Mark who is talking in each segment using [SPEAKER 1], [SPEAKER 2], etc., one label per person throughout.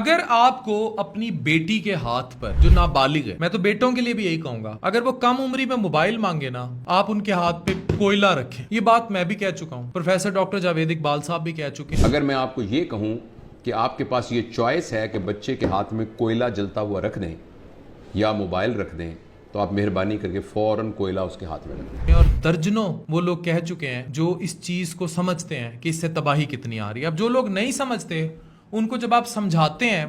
[SPEAKER 1] اگر آپ کو اپنی بیٹی کے ہاتھ پر جو نابالغ ہے، میں تو بیٹوں کے لیے بھی یہی کہوں گا، اگر وہ کم عمری میں موبائل مانگے نا، آپ ان کے ہاتھ پہ کوئلہ رکھیں. یہ بات میں بھی کہہ چکا ہوں، پروفیسر ڈاکٹر جاوید اقبال صاحب بھی کہہ چکے ہیں.
[SPEAKER 2] اگر میں آپ کو یہ کہوں کہ آپ کے پاس یہ چوائس ہے کہ بچے کے ہاتھ میں کوئلہ جلتا ہوا رکھ دیں یا موبائل رکھ دیں، تو آپ مہربانی کر کے فوراً کوئلہ اس کے ہاتھ میں رکھ دیں.
[SPEAKER 1] اور درجنوں وہ لوگ کہہ چکے ہیں جو اس چیز کو سمجھتے ہیں کہ اس سے تباہی کتنی آ رہی ہے. اب جو لوگ نہیں سمجھتے ان کو جب آپ سمجھاتے ہیں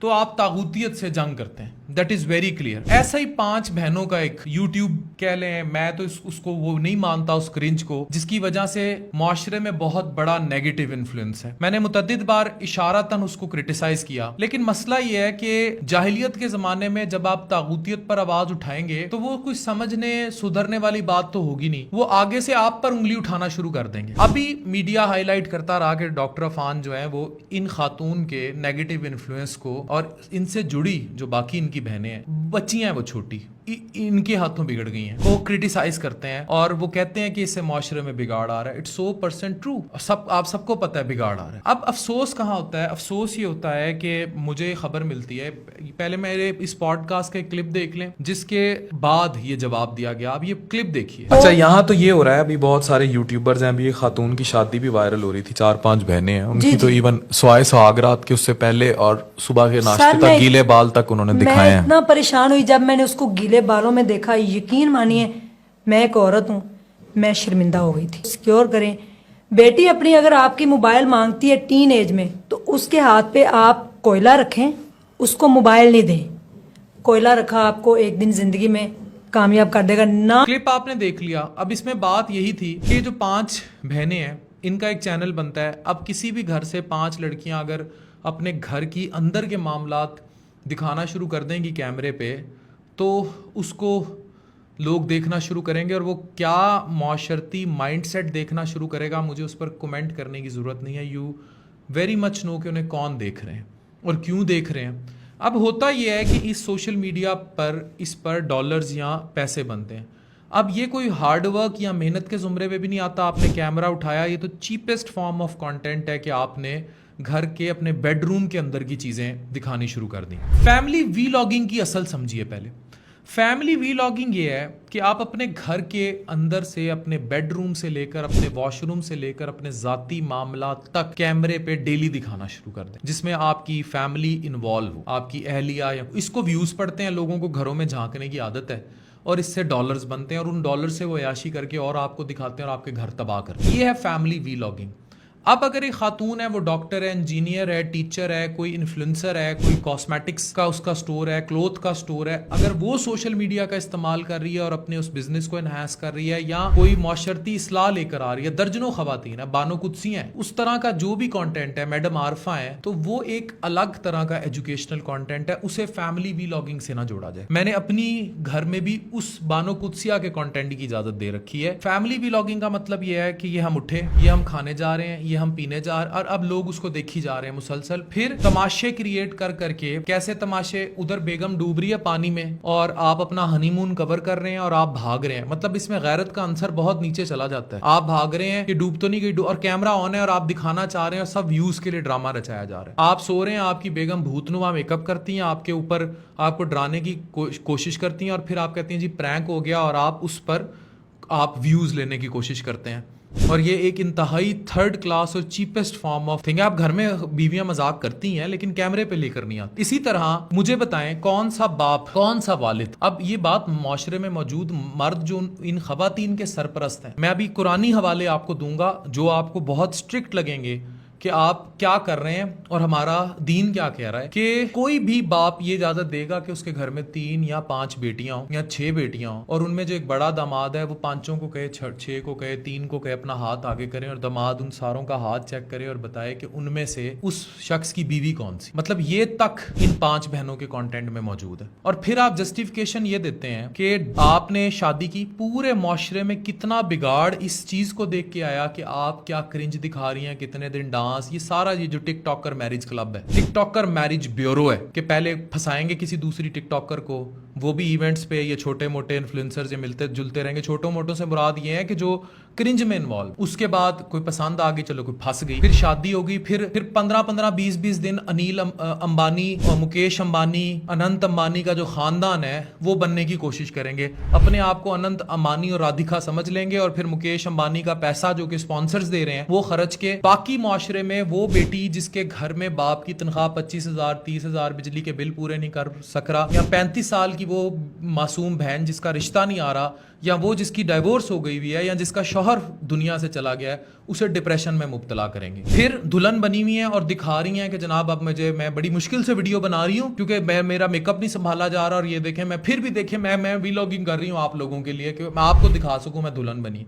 [SPEAKER 1] تو آپ طاغوتیت سے جنگ کرتے ہیں. That is very clear. ایسا ہی 5 بہنوں کا ایک یوٹیوب کہہ لیں، میں تو اس کو وہ نہیں مانتا اس کرنج کو، جس کی وجہ سے معاشرے میں بہت بڑا نیگیٹو انفلوئنس ہے. میں نے متعدد بار اشارتاً اس کو کرٹیسائز کیا، لیکن مسئلہ یہ ہے کہ جاہلیت کے زمانے میں جب آپ طاغوتیت پر آواز اٹھائیں گے تو وہ کچھ سمجھنے سدھرنے والی بات تو ہوگی نہیں، وہ آگے سے آپ پر انگلی اٹھانا شروع کر دیں گے. ابھی میڈیا ہائی لائٹ کرتا رہا کہ ڈاکٹر عفان جو ہے وہ ان خاتون کے نیگیٹو انفلوئنس کو اور ان سے جڑی جو باقی ان کی بہنیں ہیں، بچیاں ہیں وہ چھوٹی، ان کے ہاتھوں بگڑ گئی ہیں، وہ کرٹیسائز کرتے ہیں اور وہ کہتے ہیں کہ اس سے معاشرے میں بگاڑ آ رہا ہے. It's 100% true. آپ سب کو پتہ ہے بگاڑ آ رہا ہے. اب افسوس کہاں ہوتا ہے؟ افسوس یہ ہوتا ہے کہ مجھے خبر ملتی ہے، پہلے میرے اس پوڈ کاسٹ کا ایک کلپ دیکھ لیں جس کے بعد یہ جواب دیا گیا. اب یہ کلپ دیکھیے.
[SPEAKER 3] اچھا، یہاں تو یہ ہو رہا ہے، ابھی بہت سارے یوٹیوبرز ہیں، ابھی ایک خاتون کی شادی بھی وائرل ہو رہی تھی، 4-5 بہنیں ہیں ان کی، تو ایون سوائے سہاگرات کے اس سے پہلے اور صبح کے ناشتے تک گیلے بال تک انہوں نے دکھائے ہیں.
[SPEAKER 4] میں اتنا پریشان ہوئی جب میں نے اس کو گیلے بالوں میں دیکھا. یقین مانیے میں ایک عورت ہوں، میں شرمندہ ہو گئی تھی. سیکیور کریں بیٹی اپنی، اگر آپ کی موبائل مانگتی ہے ٹین ایج میں تو اس کے ہاتھ پہ آپ کوئلہ رکھیں، اس کو موبائل نہیں دیں. کوئلہ رکھا آپ کو ایک دن زندگی میں کامیاب کر دے گا نا.
[SPEAKER 1] کلپ آپ نے دیکھ لیا. اب اس میں بات یہی تھی کہ جو 5 بہنیں ہیں ان کا ایک چینل بنتا ہے. اب کسی بھی گھر سے 5 لڑکیاں اگر اپنے گھر کی اندر کے معاملات دکھانا شروع کر دیں گی کیمرے پہ تو اس کو لوگ دیکھنا شروع کریں گے، اور وہ کیا معاشرتی مائنڈ سیٹ دیکھنا شروع کرے گا مجھے اس پر کمنٹ کرنے کی ضرورت نہیں ہے. یو ویری مچ نو کہ انہیں کون دیکھ رہے ہیں اور کیوں دیکھ رہے ہیں. اب ہوتا یہ ہے کہ اس سوشل میڈیا پر اس پر ڈالرز یا پیسے بنتے ہیں. اب یہ کوئی ہارڈ ورک یا محنت کے زمرے میں بھی نہیں آتا. آپ نے کیمرہ اٹھایا، یہ تو چیپسٹ فارم آف کانٹینٹ ہے کہ آپ نے گھر کے اپنے بیڈ روم کے اندر کی چیزیں دکھانی شروع کر دیں. فیملی وی لاگنگ کی اصل سمجھیے. پہلے فیملی وی لاگنگ یہ ہے کہ آپ اپنے گھر کے اندر سے، اپنے بیڈ روم سے لے کر، اپنے واش روم سے لے کر، اپنے ذاتی معاملات تک کیمرے پہ ڈیلی دکھانا شروع کر دیں، جس میں آپ کی فیملی انوالو ہو، آپ کی اہلیہ. یا اس کو ویوز پڑتے ہیں، لوگوں کو گھروں میں جھانکنے کی عادت ہے اور اس سے ڈالرز بنتے ہیں اور ان ڈالر سے وہ عیاشی کر کے اور آپ کو دکھاتے ہیں اور آپ کے گھر تباہ کرتے ہیں. یہ ہے فیملی وی لاگنگ. اب اگر ایک خاتون ہے، وہ ڈاکٹر ہے، انجینئر ہے، ٹیچر ہے، کوئی انفلوئنسر ہے، کوئی کاسمیٹکس کا اس کا سٹور ہے، کلوتھ کا سٹور ہے، اگر وہ سوشل میڈیا کا استعمال کر رہی ہے اور اپنے اس بزنس کو انہانس کر رہی ہے، یا کوئی معاشرتی اصلاح لے کر آ رہی ہے، درجنوں خواتین ہیں، بانو قدسی ہیں، اس طرح کا جو بھی کانٹینٹ ہے، میڈم عارفہ ہیں، تو وہ ایک الگ طرح کا ایجوکیشنل کانٹینٹ ہے. اسے فیملی وی لاگنگ سے نہ جوڑا جائے. میں نے اپنی گھر میں بھی اس بانو قدسیہ کے کانٹینٹ کی اجازت دے رکھی ہے. فیملی وی لاگنگ کا مطلب یہ ہے کہ یہ ہم اٹھے، یہ ہم کھانے جا رہے ہیں، یہ ہم پینے جا رہے ہیں، اور اب لوگ اس کو دیکھی جا رہے ہیں مسلسل. پھر تماشے کریٹ کر کے، کیسے تماشے؟ ادھر بیگم ڈوب رہی ہے پانی میں اور آپ اپنا ہنی مون کور کر رہے ہیں اور آپ بھاگ رہے ہیں. مطلب اس میں غیرت کا عنصر بہت نیچے چلا جاتا ہے. آپ بھاگ رہے ہیں کہ ڈوب تو نہیں گئی، اور کیمرہ آن ہے اور آپ دکھانا چاہ رہے ہیں، اور سب ویوز کے لیے ڈرامہ رچایا جا رہا ہے. آپ سو رہے ہیں، آپ کی بیگم بھوتنما میک اپ کرتی ہیں آپ کے اوپر، آپ کو ڈرانے کی کوشش کرتی ہیں، اور پھر آپ کہتے ہیں جی پرینک ہو گیا، اور آپ اس پر آپ ویوز لینے کی کوشش کرتے ہیں. اور یہ ایک انتہائی 3rd کلاس اور چیپسٹ فارم آف تھنگ. آپ گھر میں بیویاں مذاق کرتی ہیں لیکن کیمرے پہ لے کر نہیں آتی. اسی طرح مجھے بتائیں کون سا باپ، کون سا والد، اب یہ بات معاشرے میں موجود مرد جو ان خواتین کے سرپرست ہیں، میں ابھی قرآنی حوالے آپ کو دوں گا جو آپ کو بہت اسٹرکٹ لگیں گے کہ آپ کیا کر رہے ہیں اور ہمارا دین کیا کہہ رہا ہے. کہ کوئی بھی باپ یہ اجازت دے گا کہ اس کے گھر میں 3 یا 5 بیٹیاں ہوں یا 6 بیٹیاں ہوں، اور ان میں جو ایک بڑا داماد ہے وہ 5 کو کہے، 6 کو کہے، 3 کو کہے اپنا ہاتھ آگے کریں، اور داماد ان ساروں کا ہاتھ چیک کرے اور بتائے کہ ان میں سے اس شخص کی بیوی کون سی. مطلب یہ تک ان 5 بہنوں کے کانٹینٹ میں موجود ہے. اور پھر آپ جسٹیفیکیشن یہ دیتے ہیں کہ آپ نے شادی کی، پورے معاشرے میں کتنا بگاڑ اس چیز کو دیکھ کے آیا کہ آپ کیا کرنج دکھا رہی ہیں، کتنے دن یہ سارا یہ جو ٹک ٹاکر میرج کلب ہے، ٹک ٹاکر میرج بیورو ہے، کہ پہلے پھنسائیں گے کسی دوسری ٹک ٹاکر کو، وہ بھی ایونٹس پہ یہ چھوٹے موٹے انفلوئنسر سے ملتے جلتے رہیں گے. چھوٹوں موٹوں سے مراد یہ ہے کہ جو کرنج میں انوالو, اس کے بعد کوئی پسند آ گئی, چلو کوئی پھنس گئی, پھر شادی ہوگی, پھر 15-20 دن انیل امبانی اور مکیش امبانی, اننت امبانی کا جو خاندان ہے وہ بننے کی کوشش کریں گے. اپنے آپ کو اننت امبانی اور رادھیکا سمجھ لیں گے, اور پھر مکیش امبانی کا پیسہ جو کہ اسپانسرز دے رہے ہیں وہ خرچ کے باقی معاشرے میں وہ بیٹی جس کے گھر میں باپ کی تنخواہ 25,000-30,000 بجلی کے بل پورے نہیں کر سک رہا, یا 35 سال کی وہ معصوم بہن جس کا رشتہ نہیں آ رہا, یا وہ جس کی ڈائیورس ہو گئی ہوئی ہے, یا جس کا شوہر دنیا سے چلا گیا ہے, اسے ڈپریشن میں مبتلا کریں گے. پھر دلہن بنی ہوئی ہیں اور دکھا رہی ہیں کہ جناب اب میں بڑی مشکل سے ویڈیو بنا رہی ہوں کیونکہ میرا میک اپ نہیں سنبھالا جا رہا, اور یہ دیکھیں میں پھر بھی دیکھیں میں ویلاگنگ کر رہی ہوں آپ لوگوں کے لیے کہ میں آپ کو دکھا سکوں میں دلہن بنی.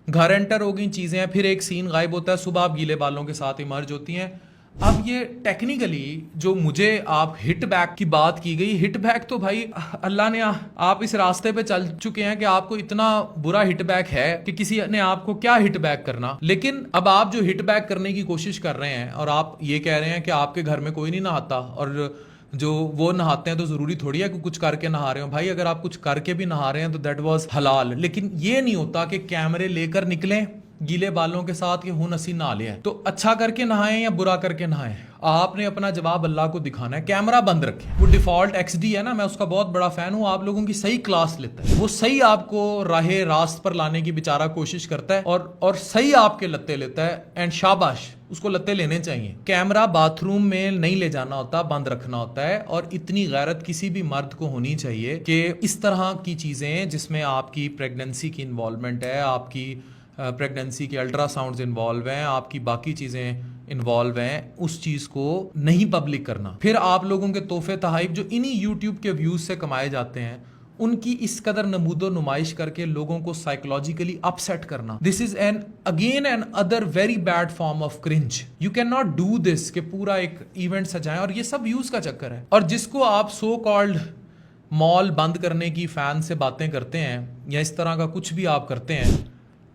[SPEAKER 1] گھر انٹر ہو گئی چیزیں ہیں, پھر ایک سین غائب ہوتا ہے, صبح آپ گیلے بالوں کے ساتھ ایمرج ہوتی ہیں. اب یہ ٹیکنیکلی جو مجھے آپ ہٹ بیک کی بات کی گئی, ہٹ بیک تو بھائی اللہ نے آپ اس راستے پہ چل چکے ہیں کہ آپ کو اتنا برا ہٹ بیک ہے کہ کسی نے آپ کو کیا ہٹ بیک کرنا. لیکن اب آپ جو ہٹ بیک کرنے کی کوشش کر رہے ہیں اور آپ یہ کہہ رہے ہیں کہ آپ کے گھر میں کوئی نہیں نہاتا, اور جو وہ نہاتے ہیں تو ضروری تھوڑی ہے کہ کچھ کر کے نہا رہے ہو. بھائی اگر آپ کچھ کر کے بھی نہا رہے ہیں تو دیٹ واز حلال, لیکن یہ نہیں ہوتا کہ کیمرے لے کر نکلیں گیلے بالوں کے ساتھ کہ ہوں اسی نہا لیا ہے. تو اچھا کر کے نہائیں یا برا کر کے نہائیں, آپ نے اپنا جواب اللہ کو دکھانا ہے. کیمرہ بند رکھیں. وہ ڈیفالٹ XD ہے نا, میں اس کا بہت بڑا فین ہوں, آپ لوگوں کی صحیح کلاس لیتا ہے, وہ صحیح آپ کو راہ راست پر لانے کی بیچارہ کوشش کرتا ہے, اور صحیح آپ کے لتے لیتا ہے, اینڈ شاباش, اس کو لتے لینے چاہیے. کیمرہ باتھ روم میں نہیں لے جانا ہوتا, بند رکھنا ہوتا ہے, اور اتنی غیرت کسی بھی مرد کو ہونی چاہیے کہ اس طرح کی چیزیں جس میں آپ کی پریگننسی کی انوالومنٹ ہے, آپ کی پریگننسی کے الٹرا ساؤنڈز انوالو ہیں, آپ کی باقی چیزیں انوالو ہیں, اس چیز کو نہیں پبلک کرنا. پھر آپ لوگوں کے تحفے تحائف جو انہی یوٹیوب کے ویوز سے کمائے جاتے ہیں, ان کی اس قدر نمود و نمائش کر کے لوگوں کو سائیکولوجیکلی اپسیٹ کرنا, this is again another very bad form of cringe. You can not do this کہ پورا ایک ایونٹ سجائیں, اور یہ سب ویوز کا چکر ہے. اور جس کو آپ سو کالڈ مال بند کرنے کی فین سے باتیں کرتے ہیں, یا اس طرح کا کچھ بھی آپ کرتے ہیں,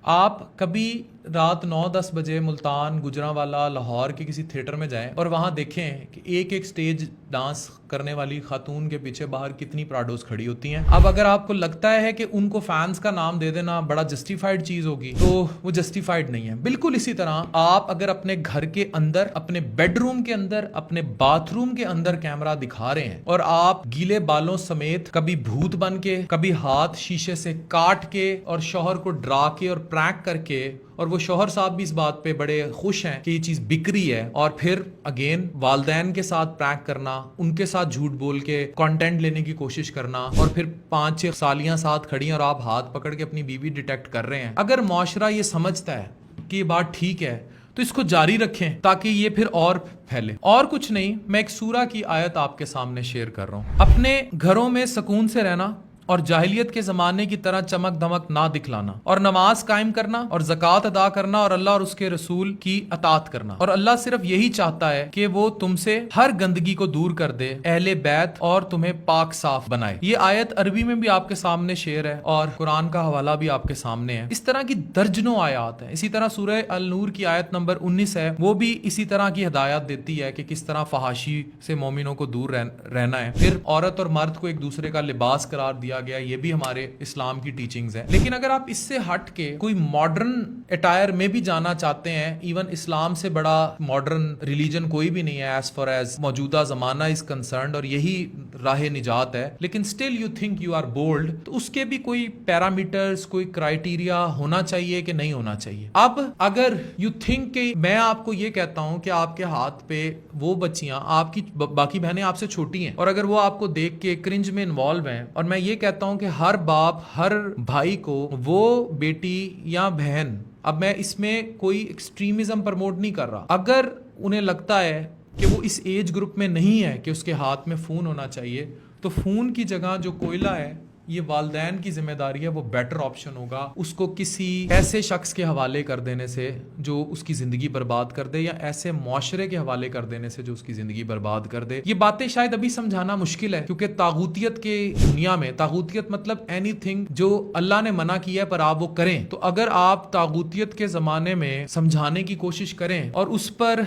[SPEAKER 1] آپ کبھی رات 9-10 بجے ملتان, گجرانوالا, لاہور کے کسی تھیٹر میں جائیں اور وہاں دیکھیں کہ ایک سٹیج ڈانس کرنے والی خاتون کے پیچھے باہر کتنی پراڈوز کھڑی ہوتی ہیں. اب اگر آپ کو لگتا ہے کہ ان کو فینس کا نام دے دینا بڑا جسٹیفائڈ چیز ہوگی, تو وہ جسٹیفائڈ نہیں ہے. بالکل اسی طرح آپ اگر اپنے گھر کے اندر, اپنے بیڈ روم کے اندر, اپنے باتھ روم کے اندر کیمرہ دکھا رہے ہیں, اور آپ گیلے بالوں سمیت کبھی بھوت بن کے, کبھی ہاتھ شیشے سے کاٹ کے, اور شوہر کو ڈرا کے اور پرینک کر کے, اور وہ شوہر صاحب بھی اس بات پہ بڑے خوش ہیں کہ یہ چیز بک رہی ہے, اور پھر اگین والدین کے ساتھ پرینک کرنا, ان کے ساتھ جھوٹ بول کے کانٹینٹ لینے کی کوشش کرنا, اور پھر 5-6 سالیاں ساتھ کھڑی ہیں اور آپ ہاتھ پکڑ کے اپنی بیوی ڈیٹیکٹ کر رہے ہیں. اگر معاشرہ یہ سمجھتا ہے کہ یہ بات ٹھیک ہے تو اس کو جاری رکھیں تاکہ یہ پھر اور پھیلے. اور کچھ نہیں, میں ایک سورہ کی آیت آپ کے سامنے شیئر کر رہا ہوں. اپنے گھروں میں سکون سے رہنا, اور جاہلیت کے زمانے کی طرح چمک دمک نہ دکھلانا, اور نماز قائم کرنا, اور زکوٰۃ ادا کرنا, اور اللہ اور اس کے رسول کی اطاعت کرنا. اور اللہ صرف یہی چاہتا ہے کہ وہ تم سے ہر گندگی کو دور کر دے, اہل بیت, اور تمہیں پاک صاف بنائے. یہ آیت عربی میں بھی آپ کے سامنے شیئر ہے, اور قرآن کا حوالہ بھی آپ کے سامنے ہے. اس طرح کی درجنوں آیات ہیں. اسی طرح سورہ النور کی آیت نمبر 19 ہے, وہ بھی اسی طرح کی ہدایات دیتی ہے کہ کس طرح فحاشی سے مومنوں کو دور رہنا ہے. پھر عورت اور مرد کو ایک دوسرے کا لباس قرار دیا گیا, یہ بھی ہمارے اسلام کی ٹیچنگز ہیں. لیکن اگر آپ اس سے ہٹ کے کوئی ماڈرن اٹائر میں بھی جانا چاہتے ہیں, ایون اسلام سے بڑا ماڈرن ریلیجن کوئی بھی نہیں ہے ایز فار ایز موجودہ زمانہ از کنسرنڈ, اور یہی راہ نجات ہے, لیکن still you think you are bold, تو اس کے بھی کوئی پیرامیٹرز, کوئی کرائٹیریا ہونا چاہیے کہ نہیں ہونا چاہیے. اب اگر یو تھنک کہ میں آپ کو یہ کہتا ہوں کہ آپ کے ہاتھ پہ وہ بچیاں, آپ کی باقی بہنیں آپ سے چھوٹی ہیں, اور اگر وہ آپ کو دیکھ کے کرنج میں انوالو ہیں, اور میں یہ کہتا ہوں کہ ہر باپ, ہر بھائی کو وہ بیٹی یا بہن, اب میں اس میں کوئی ایکسٹریمزم پروموٹ نہیں کر رہا, اگر انہیں لگتا ہے کہ وہ اس ایج گروپ میں نہیں ہے کہ اس کے ہاتھ میں فون ہونا چاہیے, تو فون کی جگہ جو کوئلہ ہے یہ والدین کی ذمہ داری ہے وہ بیٹر آپشن ہوگا اس کو کسی ایسے شخص کے حوالے کر دینے سے جو اس کی زندگی برباد کر دے یا ایسے معاشرے کے حوالے کر دینے سے جو اس کی زندگی برباد کر دے. یہ باتیں شاید ابھی سمجھانا مشکل ہے کیونکہ طاغوتیت کے دنیا میں طاغوتیت مطلب اینی تھنگ جو اللہ نے منع کیا ہے پر آپ وہ کریں. تو اگر آپ طاغوتیت کے زمانے میں سمجھانے کی کوشش کریں اور اس پر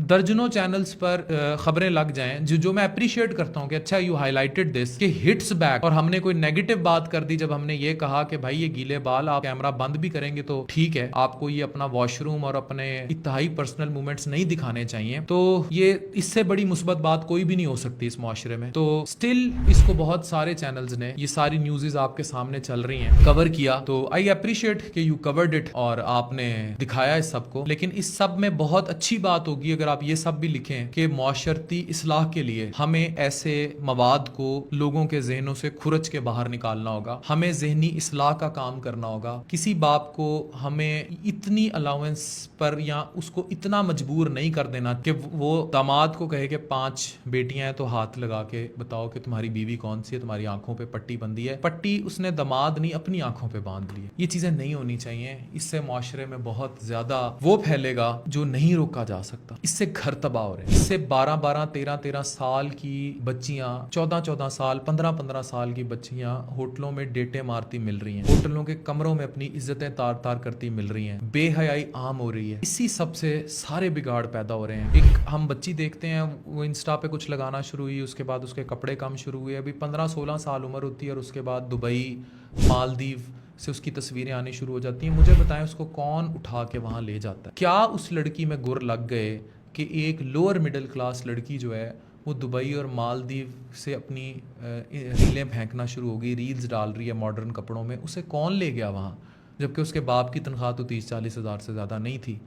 [SPEAKER 1] درجنوں چینلز پر خبریں لگ جائیں جو میں اپریشیٹ کرتا ہوں کہ اچھا یو ہائی لائٹڈ دس کہ ہٹس بیک, اور ہم نے کوئی نیگیٹو بات کر دی جب ہم نے یہ کہا کہ بھائی یہ گیلے بال آپ کیمرہ بند بھی کریں گے تو ٹھیک ہے, آپ کو یہ اپنا واش روم اور اپنے انتہائی پرسنل مومنٹس نہیں دکھانے چاہیے. تو یہ اس سے بڑی مثبت بات کوئی بھی نہیں ہو سکتی اس معاشرے میں. تو اسٹل اس کو بہت سارے چینلز نے یہ ساری نیوزز آپ کے سامنے چل رہی ہیں کور کیا, تو آئی اپریشیٹ کہ یو کورڈ اٹ اور آپ نے دکھایا اس سب کو. لیکن اس سب میں بہت اچھی بات ہوگی اگر آپ یہ سب بھی لکھیں کہ معاشرتی اصلاح کے لیے ہمیں ایسے مواد کو لوگوں کے ذہنوں سے کھرچ کے باہر نکالنا ہوگا, ہمیں ذہنی اصلاح کا کام کرنا ہوگا. کسی باپ کو ہمیں اتنی الاؤنس پر یا اس کو اتنا مجبور نہیں کر دینا کہ وہ داماد کو کہے کہ 5 بیٹیاں ہیں تو ہاتھ لگا کے بتاؤ کہ تمہاری بیوی کون سی ہے, تمہاری آنکھوں پہ پٹی بندھی ہے. پٹی اس نے داماد نہیں اپنی آنکھوں پہ باندھ لی ہے. یہ چیزیں نہیں ہونی چاہیے. اس سے معاشرے میں بہت زیادہ وہ پھیلے گا جو نہیں روکا جا سکتا. اس سے گھر تباہ ہو رہے ہیں. اس سے 12 13 سال کی بچیاں, 14 سال 15 سال کی بچیاں ہوٹلوں میں ڈیٹے مارتی مل رہی ہیں, ہوٹلوں کے کمروں میں اپنی عزتیں تار کرتی مل رہی ہیں, بے حیائی عام ہو رہی ہے. اسی سب سے سارے بگاڑ پیدا ہو رہے ہیں. ایک ہم بچی دیکھتے ہیں وہ انسٹا پہ کچھ لگانا شروع ہوئی, اس کے بعد اس کے کپڑے کم شروع ہوئے, ابھی 15-16 سال عمر ہوتی ہے اور اس کے بعد دبئی مالدیو سے اس کی تصویریں آنی شروع ہو جاتی ہیں. مجھے بتائیں اس کو کون اٹھا کے وہاں لے جاتا ہے؟ کیا اس لڑکی میں گر لگ گئے کہ ایک لوور مڈل کلاس لڑکی جو ہے وہ دبئی اور مالدیو سے اپنی ریلیں پھینکنا شروع ہو گئی, ریلز ڈال رہی ہے ماڈرن کپڑوں میں. اسے کون لے گیا وہاں جبکہ اس کے باپ کی تنخواہ تو 30-40 ہزار سے زیادہ نہیں تھی.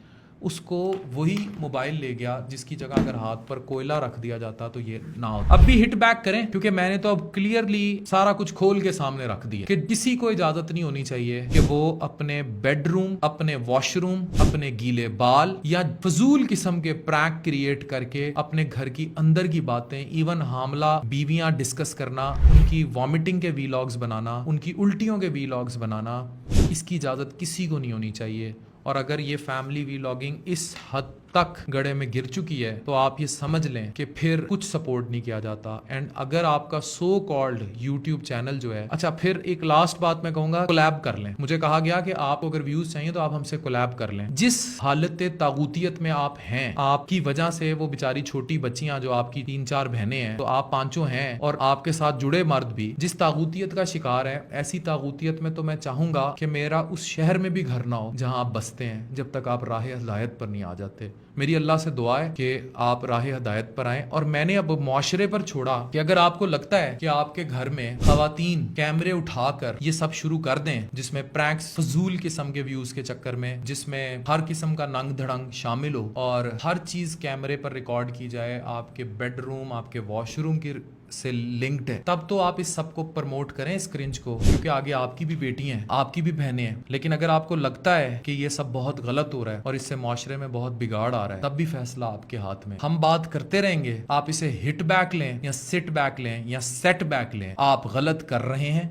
[SPEAKER 1] اس کو وہی موبائل لے گیا جس کی جگہ اگر ہاتھ پر کوئلہ رکھ دیا جاتا تو یہ نہ ہوتا. اب بھی ہٹ بیک کریں کیونکہ میں نے تو اب کلیئرلی سارا کچھ کھول کے سامنے رکھ دیا کہ کسی کو اجازت نہیں ہونی چاہیے کہ وہ اپنے بیڈ روم, اپنے واش روم, اپنے گیلے بال یا فضول قسم کے پرینک کریٹ کر کے اپنے گھر کی اندر کی باتیں, ایون حاملہ بیویاں ڈسکس کرنا, ان کی وامٹنگ کے ویلاگز بنانا, ان کی الٹیوں کے ویلاگز بنانا, اس کی اجازت کسی کو نہیں ہونی چاہیے. اور اگر یہ فیملی ویلاگنگ اس حد تک گڑھے میں گر چکی ہے تو آپ یہ سمجھ لیں کہ پھر کچھ سپورٹ نہیں کیا جاتا. اینڈ اگر آپ کا سو کالڈ یوٹیوب چینل جو ہے, اچھا پھر ایک لاسٹ بات میں کہوں گا, کولیب کر لیں. مجھے کہا گیا کہ آپ کو اگر ویوز چاہیے تو آپ ہم سے کولیب کر لیں. جس حالت طاغوتیت میں آپ ہیں, آپ کی وجہ سے وہ بیچاری چھوٹی بچیاں جو آپ کی 3-4 بہنیں ہیں تو آپ 5 ہیں, اور آپ کے ساتھ جڑے مرد بھی جس طاغوتیت کا شکار ہے, ایسی طاغوتیت میں تو میں چاہوں گا کہ میرا اس شہر میں بھی گھر نہ ہو جہاں آپ بستے ہیں جب تک آپ راہ ہدایت پر نہیں آ جاتے. میری اللہ سے دعا ہے کہ آپ راہ ہدایت پر آئیں. اور میں نے اب معاشرے پر چھوڑا کہ اگر آپ کو لگتا ہے کہ آپ کے گھر میں خواتین کیمرے اٹھا کر یہ سب شروع کر دیں جس میں پرینکس فضول قسم کے ویوز کے چکر میں, جس میں ہر قسم کا ننگ دھڑنگ شامل ہو اور ہر چیز کیمرے پر ریکارڈ کی جائے, آپ کے بیڈ روم, آپ کے واش روم کی سے لنکڈ ہے, تب تو آپ اس سب کو پروموٹ کریں, اس کرنج کو, کیونکہ آگے آپ کی بھی بیٹی ہیں, آپ کی بھی بہنیں ہیں. لیکن اگر آپ کو لگتا ہے کہ یہ سب بہت غلط ہو رہا ہے اور اس سے معاشرے میں بہت بگاڑ آ رہا ہے, تب بھی فیصلہ آپ کے ہاتھ میں. ہم بات کرتے رہیں گے, آپ اسے ہٹ بیک لیں یا سٹ بیک لیں یا سیٹ بیک لیں, آپ غلط کر رہے ہیں.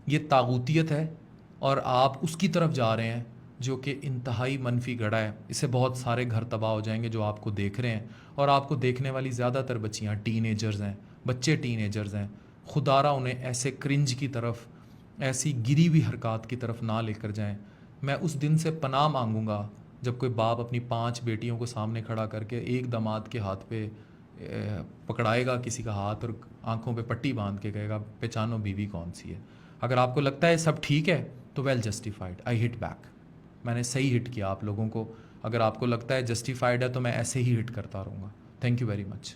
[SPEAKER 1] یہ طاغوتیت ہے اور آپ اس کی طرف جا رہے ہیں جو کہ انتہائی منفی گڑھا ہے. اس سے بہت سارے گھر تباہ ہو جائیں گے جو آپ کو دیکھ رہے ہیں, اور آپ کو دیکھنے والی زیادہ تر بچیاں ٹین ایجرز ہیں, بچے ٹین ایجرز ہیں. خدا را انہیں ایسے کرنج کی طرف, ایسی گری ہوئی حرکات کی طرف نہ لے کر جائیں. میں اس دن سے پناہ مانگوں گا جب کوئی باپ اپنی 5 بیٹیوں کو سامنے کھڑا کر کے ایک داماد کے ہاتھ پہ پکڑائے گا کسی کا ہاتھ اور آنکھوں پہ پٹی باندھ کے کہے گا پہچانو بیوی کون سی ہے. اگر آپ کو لگتا ہے سب ٹھیک ہے تو ویل جسٹیفائڈ, آئی ہٹ بیک. میں نے صحیح ہٹ کیا آپ لوگوں کو. اگر آپ کو لگتا ہے جسٹیفائڈ ہے تو میں ایسے ہی ہٹ کرتا رہوں گا. Thank you very much.